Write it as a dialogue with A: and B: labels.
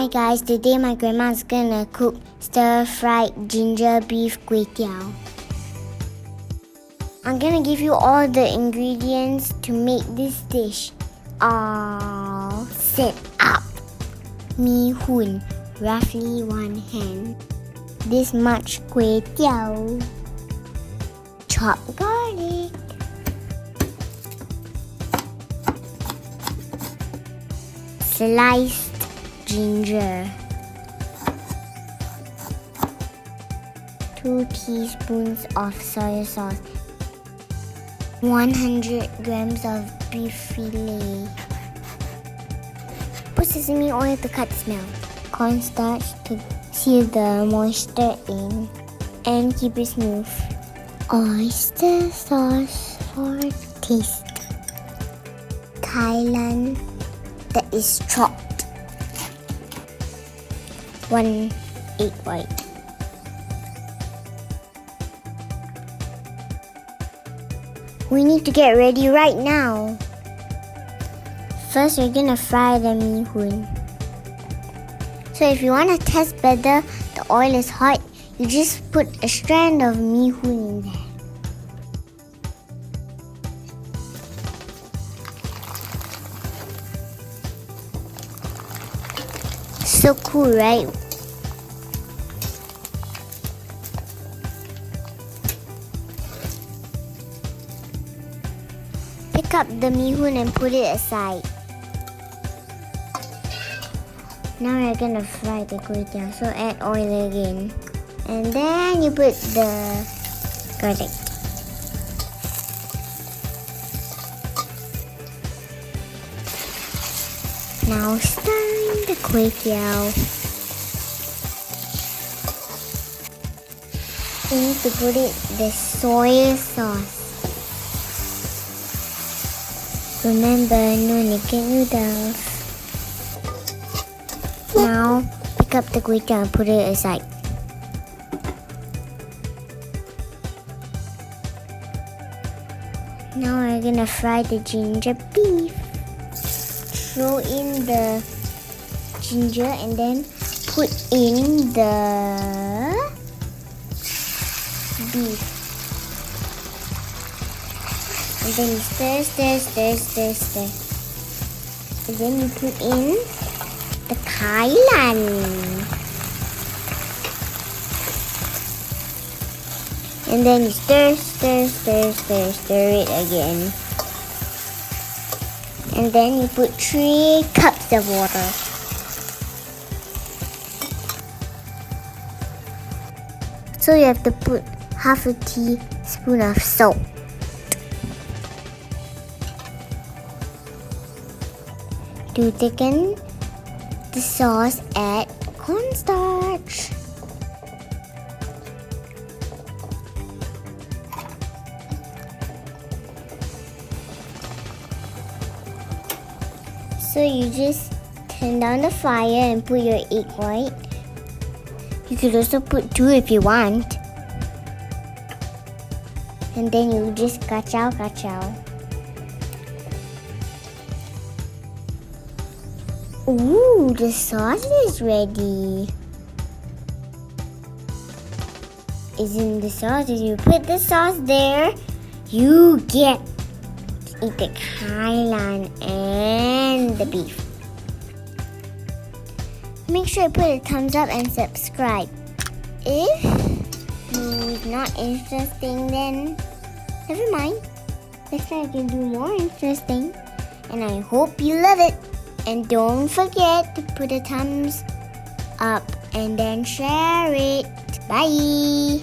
A: Hi guys, today my grandma's gonna cook stir-fried ginger beef kway teow. I'm gonna give you all the ingredients to make this dish. All set up. Mi hoon, roughly 1 hand. This much kway teow. Chopped garlic. Sliced ginger. 2 teaspoons of soy sauce. 100 grams of beef fillet. Put sesame oil to cut smell. Cornstarch to seal the moisture in and keep it smooth. Oyster sauce for taste. Thailand that is chopped. 1 egg white. We need to get ready right now. First, we're gonna fry the mi hoon. So if you want to test whether the oil is hot, you just put a strand of mi hoon in there. So cool, right? Pick up the mi hoon and put it aside. Now we're gonna fry the kway teow, so add oil again. And then you put the garlic. Now stir in the kway teow. You need to put it the soy sauce. Remember, no naked noodles. Now pick up the kway teow and put it aside. Now we're gonna fry the ginger beef. Throw in the ginger and then put in the beef. And then you stir. And then you put in the kailan. And then you stir it again. And then you put 3 cups of water. So you have to put half a teaspoon of salt. To thicken the sauce, add cornstarch. So you just turn down the fire and put your egg white. You could also put 2 if you want. And then you just kacau. Ooh, the sauce is ready. Isn't the sauce? If you put the sauce there, you get to eat the kailan and the beef. Make sure you put a thumbs up and subscribe. If it's not interesting, then never mind. Next time I can do more interesting. And I hope you love it. And don't forget to put a thumbs up and then share it. Bye!